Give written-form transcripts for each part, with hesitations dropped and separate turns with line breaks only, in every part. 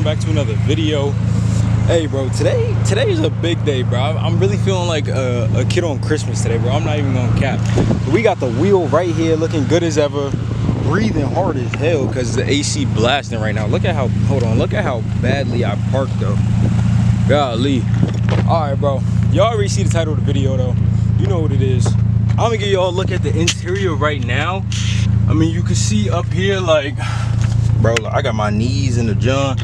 welcome back to another video. Hey bro, today is a big day, bro. I'm really feeling like a kid on Christmas today, bro. I'm not even gonna cap. We got the wheel right here looking good as ever, breathing hard as hell because the AC blasting right now. Look at how, look at how badly I parked though. Golly. Alright bro, y'all already see the title of the video though. You know what it is. I'm gonna give y'all a look at the interior right now. I mean, you can see up here, like, bro, I got my knees in the john.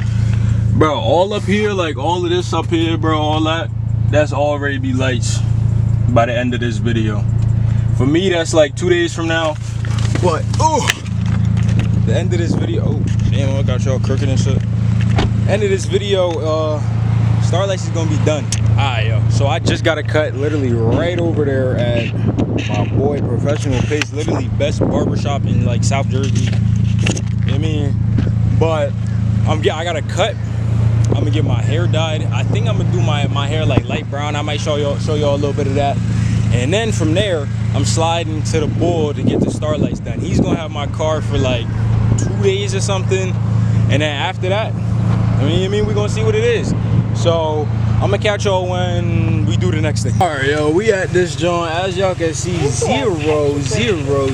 Bro, all up here, like all of this up here, bro, all that's already be lights by the end of this video. For me, that's like 2 days from now. But, oh, the end of this video, oh, damn, I got y'all crooked and shit. End of this video, Starlights is gonna be done. Alright, yo, so I just got a cut literally right over there at my boy Professional Pace, literally best barbershop in like South Jersey. You know what I mean? But I got a cut. I'm gonna get my hair dyed. I think I'm gonna do my hair like light brown. I might show y'all a little bit of that. And then from there, I'm sliding to the bull to get the Starlights done. He's gonna have my car for like 2 days or something. And then after that, I mean, we're gonna see what it is. So I'm gonna catch y'all when we do the next thing. All right, yo, we at this joint. As y'all can see, 0, 0, 0.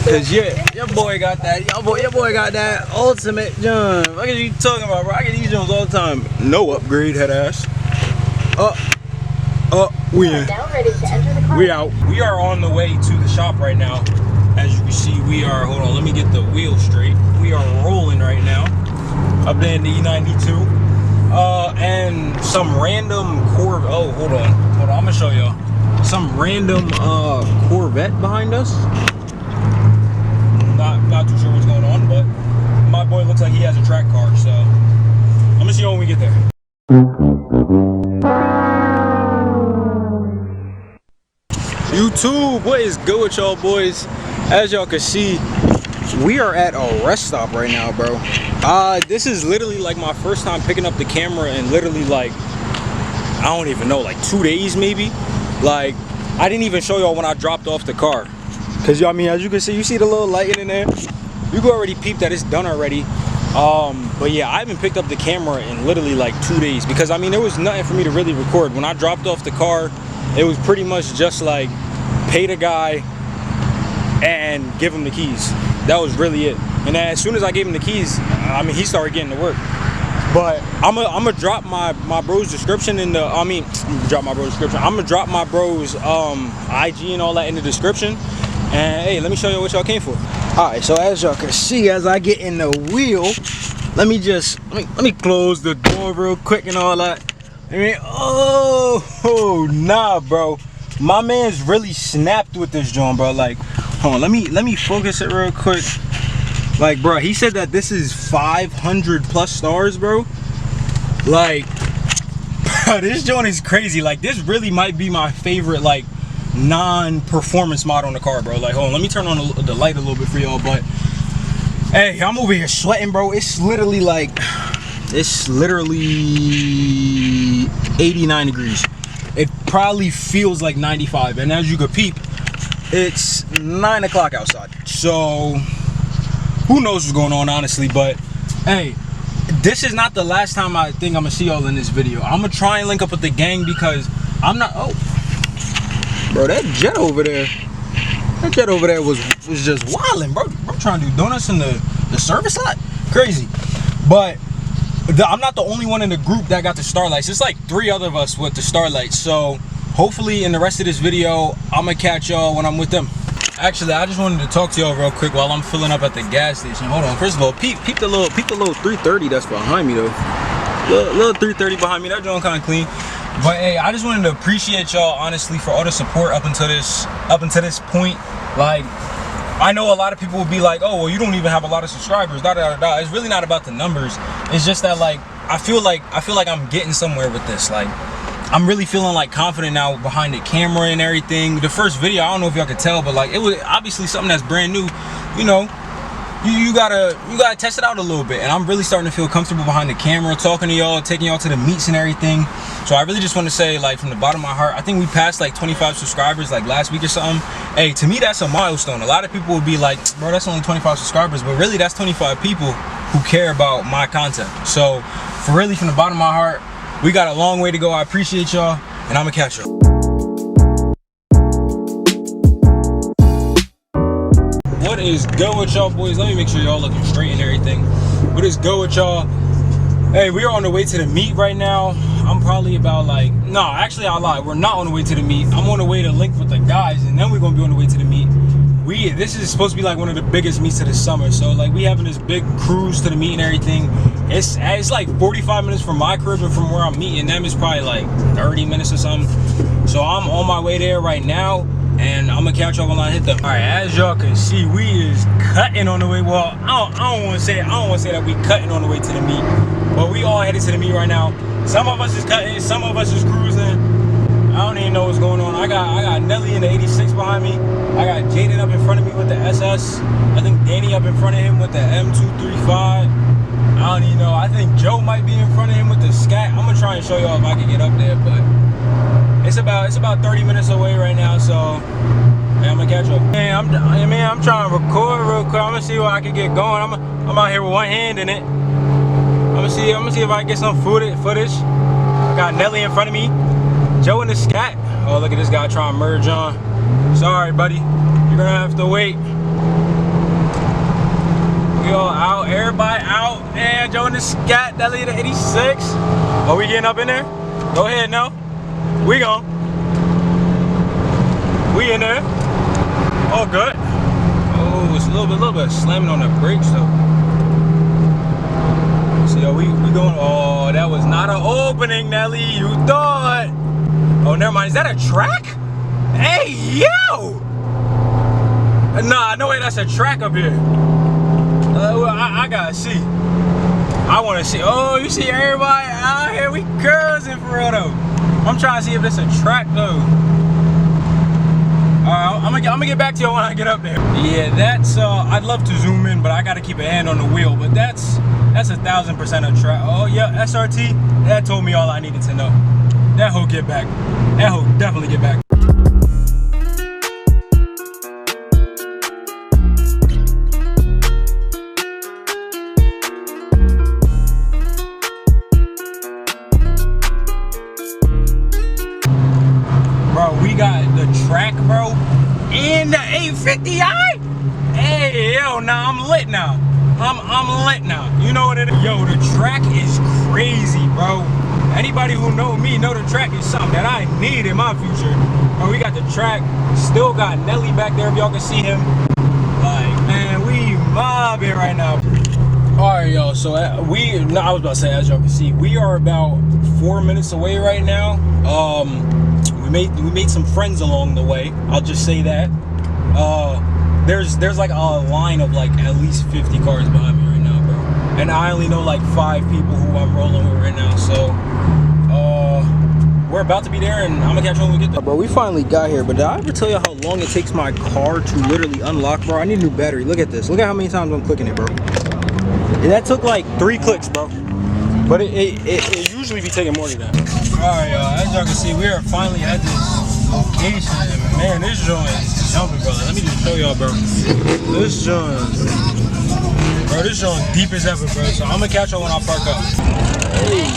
Cause your boy got that. Your boy got that ultimate joint. What are you talking about, bro? I get these joints all the time. No upgrade, head ass. We in. We out. We are on the way to the shop right now. As you can see, we are. Hold on, let me get the wheel straight. We are rolling right now. Up there in the E92. And some random Corvette. Oh, hold on, I'm gonna show y'all. Some random Corvette behind us. Not too sure what's going on, but my boy looks like he has a track car, so I'm gonna see you when we get there. YouTube, what is good with y'all boys? As y'all can see, we are at a rest stop right now, bro. This is literally like my first time picking up the camera in literally like, I don't even know, like 2 days maybe. Like, I didn't even show y'all when I dropped off the car. Cause I mean, as you can see, you see the little lighting in there? You can already peep that it's done already. But yeah, I haven't picked up the camera in literally like 2 days because I mean, there was nothing for me to really record. When I dropped off the car, it was pretty much just like pay the guy and give him the keys. That was really it. And then as soon as I gave him the keys, I mean, he started getting to work. But I'm gonna drop my bro's description in the, I'm gonna drop my bro's IG and all that in the description. And hey, let me show you what y'all came for. All right, so as y'all can see, as I get in the wheel, let me close the door real quick and all that. I mean, oh nah, bro. My man's really snapped with this joint, bro. Like, hold on, let me focus it real quick. Like, bro, he said that this is 500 plus stars, bro. Like, bro, this joint is crazy. Like, this really might be my favorite, like, non-performance mod on the car, bro. Like, hold on, let me turn on the light a little bit for y'all. But hey, I'm over here sweating, bro. It's literally like, it's literally 89 degrees. It probably feels like 95, and as you could peep, it's 9 o'clock outside. So who knows what's going on, honestly. But hey, this is not the last time I think I'm gonna see y'all in this video. I'm gonna try and link up with the gang because I'm not, bro, that jet over there was just wilding, bro. I'm trying to do donuts in the service lot. Crazy. But I'm not the only one in the group that got the Starlights. It's like 3 other of us with the Starlights. So hopefully in the rest of this video, I'm gonna catch y'all when I'm with them. Actually, I just wanted to talk to y'all real quick while I'm filling up at the gas station. Hold on. First of all, peep the little 330 that's behind me though. Little 330 behind me. That joint kind of clean. But hey, I just wanted to appreciate y'all honestly for all the support up until this point. Like, I know a lot of people will be like, oh, well, you don't even have a lot of subscribers. It's really not about the numbers. It's just that, like, I feel like I'm getting somewhere with this. Like, I'm really feeling like confident now behind the camera and everything. The first video, I don't know if y'all could tell, but like, it was obviously something that's brand new, you know. you gotta test it out a little bit. And I'm really starting to feel comfortable behind the camera, talking to y'all, taking y'all to the meets and everything. So I really just want to say, like, from the bottom of my heart, I think we passed like 25 subscribers like last week or something. Hey, to me that's a milestone. A lot of people would be like, bro, that's only 25 subscribers, but really that's 25 people who care about my content. So for really, from the bottom of my heart, we got a long way to go. I appreciate y'all, and I'm gonna catch y'all. What is good with y'all, boys? Let me make sure y'all looking straight and everything. What is good with y'all? Hey, we are on the way to the meet right now. I'm probably about like, no, actually I lied. We're not on the way to the meet. I'm on the way to link with the guys, and then we're gonna be on the way to the meet. This is supposed to be like one of the biggest meets of the summer. So like, we having this big cruise to the meet and everything. It's like 45 minutes from my crib, and from where I'm meeting them is probably like 30 minutes or something. So I'm on my way there right now, and I'm gonna catch y'all when I hit them. All right, as y'all can see, we is cutting on the way. Well, I don't want to say that we cutting on the way to the meet, but we all headed to the meet right now. Some of us is cutting, some of us is cruising. I don't even know what's going on. I got Nelly in the 86 behind me. I got Jaden up in front of me with the SS. I think Danny up in front of him with the M235. I don't even know. I think Joe might be in front of him with the Scat. I'm gonna try and show y'all if I can get up there, but it's about 30 minutes away right now, so yeah, I'm gonna catch up. Man, I'm trying to record real quick. I'm gonna see what I can get going. I'm out here with one hand in it. I'm gonna see if I can get some footage. Got Nelly in front of me, Joe in the Scat. Oh, look at this guy trying to merge on. Sorry, buddy, you're gonna have to wait. We all out, everybody out. Man, Joe in the Scat, Nelly in the 86. Are we getting up in there? Go ahead, no. We in there. All good. Oh, it's a little bit slamming on the brakes though. See, we going. Oh, that was not an opening, Nelly. You thought. Oh, never mind. Is that a track? Hey, yo! Nah, no way. That's a track up here. I gotta see. I want to see. Oh, you see everybody out here? We cruising for real though. I'm trying to see if it's a track though. Alright, I'm gonna get back to you when I get up there. Yeah, that's I'd love to zoom in, but I gotta keep a hand on the wheel. But that's 1,000% a track. Oh yeah, SRT. That told me all I needed to know. That hoe get back. That hoe definitely get back. Bro, we got the track, bro, and the 850i. Hey, yo, nah, I'm lit now. I'm lit now. You know what it is? Yo, the track is crazy, bro. Anybody who know me know the track is something that I need in my future. Bro, we got the track. Still got Nelly back there if y'all can see him. Like, man, we mobbing right now. All right, y'all. So I was about to say, as y'all can see, we are about 4 minutes away right now. We made some friends along the way. I'll just say that. There's like a line of like at least 50 cars behind me right now, bro. And I only know like 5 people who I'm rolling with right now. So we're about to be there, and I'm gonna catch you when we get there. Bro, we finally got here, but did I ever tell you how long it takes my car to literally unlock, bro? I need a new battery. Look at this. Look at how many times I'm clicking it, bro. And that took like 3 clicks, bro. But it usually be taking more than that. Alright, y'all, as y'all can see, we are finally at this location. And man, this joint is jumping, brother. Let me just show y'all, bro. This joint, bro, this joint deep as ever, bro. So I'm gonna catch y'all when I park up. Hey.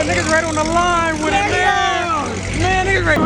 Niggas right on the line with it, man. Man, niggas right.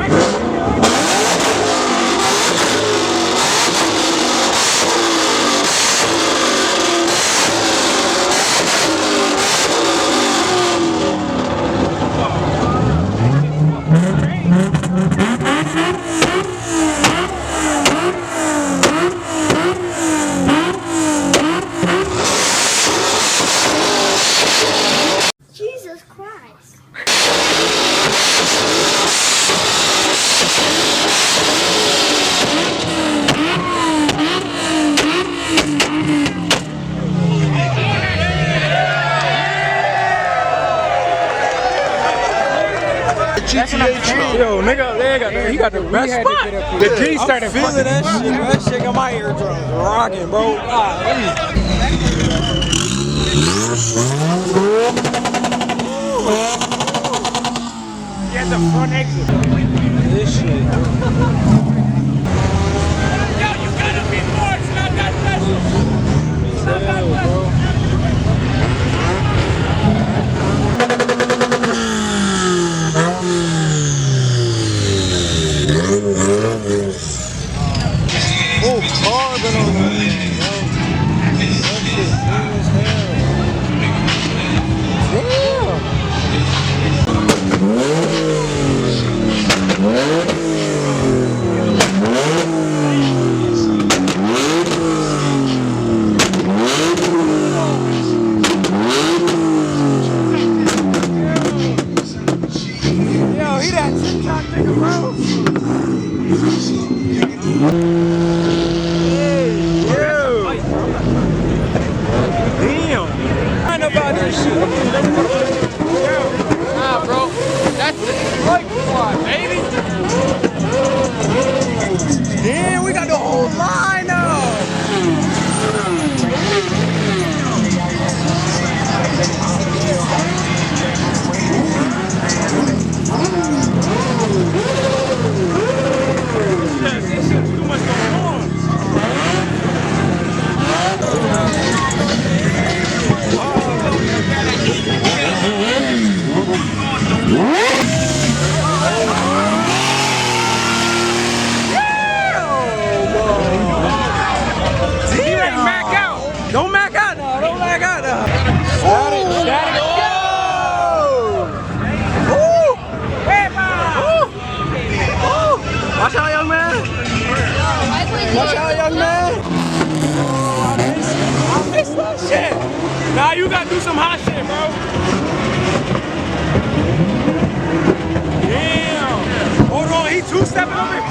got the best spot.
The G started
I'm feeling that shit. That shit got my eardrums rocking, bro.
Yeah, the front exit.
This shit.
Yo, you gotta be more. It's not that special. It's not that special.
Oh, carbon on that thing, bro. That shit clean as hell.
Yo, he that TikTok nigga, bro.
Damn. I know about this shit.
Nah, bro. That's the Detroit squad, baby.
Damn, we got the whole line now.
This shit's too much going on.
Don't mac out now. Don't mac out now. Watch out, young man. Watch out, young man.
I missed that shit. Nah, you gotta do some hot shit, bro. Damn. Hold on, he two-stepping over it.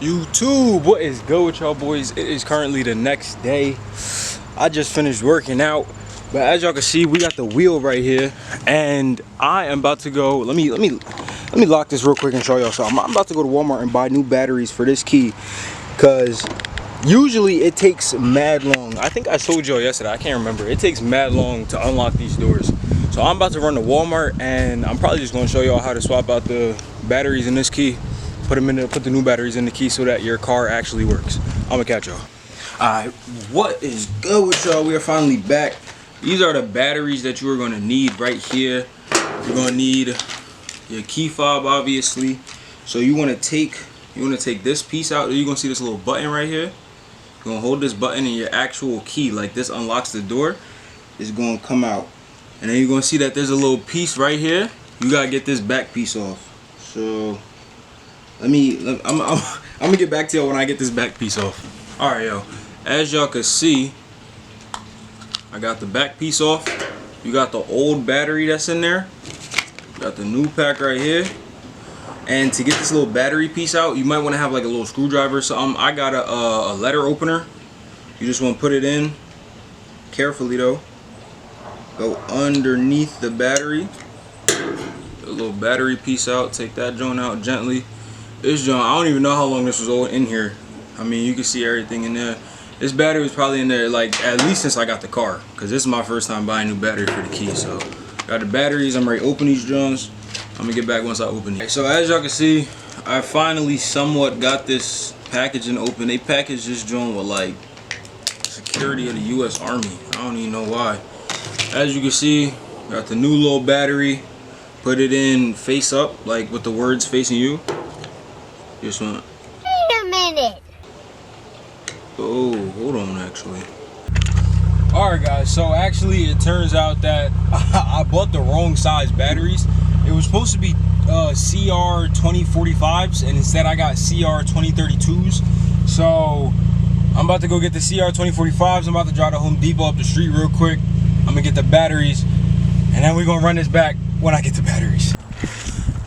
YouTube, what is good with y'all boys? It is currently the next day. I just finished working out, but as y'all can see, we got the wheel right here, and I am about to go. Let me lock this real quick and show y'all something. I'm about to go to Walmart and buy new batteries for this key, cause usually it takes mad long. I think I told y'all yesterday, I can't remember. It takes mad long to unlock these doors. So I'm about to run to Walmart, and I'm probably just gonna show y'all how to swap out the batteries in this key. Put the new batteries in the key so that your car actually works. I'm gonna catch y'all. Alright, what is good with y'all? We are finally back. These are the batteries that you are gonna need right here. You're gonna need your key fob, obviously. So you wanna take this piece out. You're gonna see this little button right here. You're gonna hold this button, and your actual key, like this unlocks the door, is gonna come out. And then you're gonna see that there's a little piece right here. You gotta get this back piece off. So I'm gonna get back to y'all when I get this back piece off. Alright, yo. As y'all can see, I got the back piece off. You got the old battery that's in there. Got the new pack right here. And to get this little battery piece out, you might want to have like a little screwdriver or something. I got a letter opener. You just want to put it in carefully though. Go underneath the battery. A little battery piece out. Take that joint out gently. This joint, I don't even know how long this was all in here. I mean, you can see everything in there. This battery was probably in there like at least since I got the car, because this is my first time buying a new battery for the key. So got the batteries. I'm ready to open these joints. I'm gonna get back once I open these. So as y'all can see, I finally somewhat got this packaging open. They packaged this joint with like security of the U.S. Army. I don't even know why. As you can see, got the new little battery. Put it in face up, like with the words facing you. Just want.
Wait a minute.
Oh, hold on, actually. Alright guys, so actually it turns out that I bought the wrong size batteries. It was supposed to be CR 2045s, and instead I got CR 2032s. So I'm about to go get the CR 2045s. I'm about to drive to Home Depot up the street real quick. I'm gonna get the batteries, and then we're gonna run this back when I get the batteries.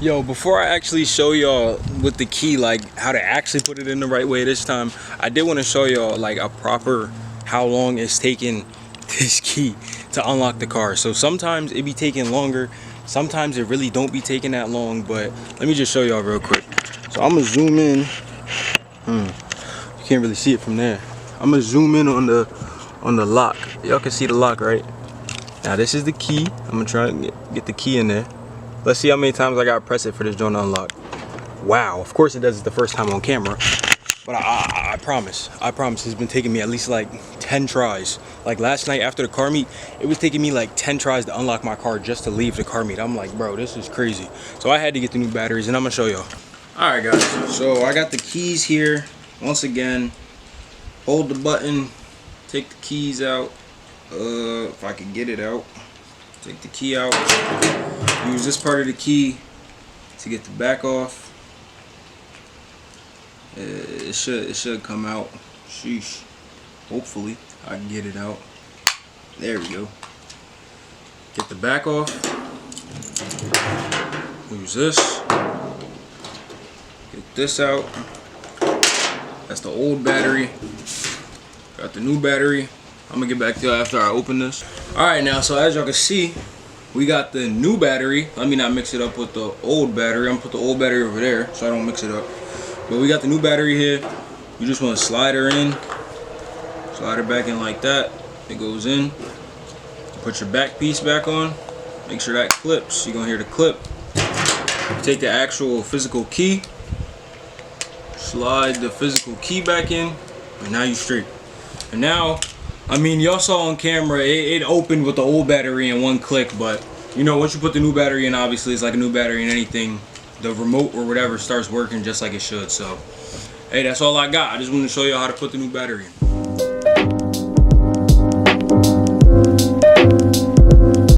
Yo, before I actually show y'all with the key, like how to actually put it in the right way this time, I did want to show y'all like a proper how long it's taking this key to unlock the car. So sometimes it be taking longer, sometimes it really don't be taking that long, but let me just show y'all real quick. So I'm gonna zoom in. You can't really see it from there. I'm gonna zoom in on the lock. Y'all can see the lock, right? Now this is the key. I'm gonna try and get the key in there. Let's see how many times I gotta press it for this joint to unlock. Wow, of course it does it the first time on camera. But I promise it's been taking me at least like 10 tries. Like last night after the car meet, it was taking me like 10 tries to unlock my car just to leave the car meet. I'm like, bro, this is crazy. So I had to get the new batteries, and I'm gonna show y'all. Alright guys, so I got the keys here. Once again, hold the button, take the keys out. If I can get it out. Take the key out. Use this part of the key to get the back off. It should come out. Sheesh. Hopefully I can get it out. There we go. Get the back off. Use this. Get this out. That's the old battery. Got the new battery. I'm gonna get back to you after I open this. Alright, now, so as y'all can see, we got the new battery. Let me not mix it up with the old battery. I'm gonna put the old battery over there so I don't mix it up. But we got the new battery here. You just want to slide her in. Slide her back in like that. It goes in. Put your back piece back on. Make sure that clips. You're gonna hear the clip. Take the actual physical key. Slide the physical key back in. And now you straight. And now, I mean, y'all saw on camera, it opened with the old battery in one click, but you know, once you put the new battery in, obviously it's like a new battery in anything. The remote or whatever starts working just like it should. So, hey, that's all I got. I just wanted to show you how to put the new battery in.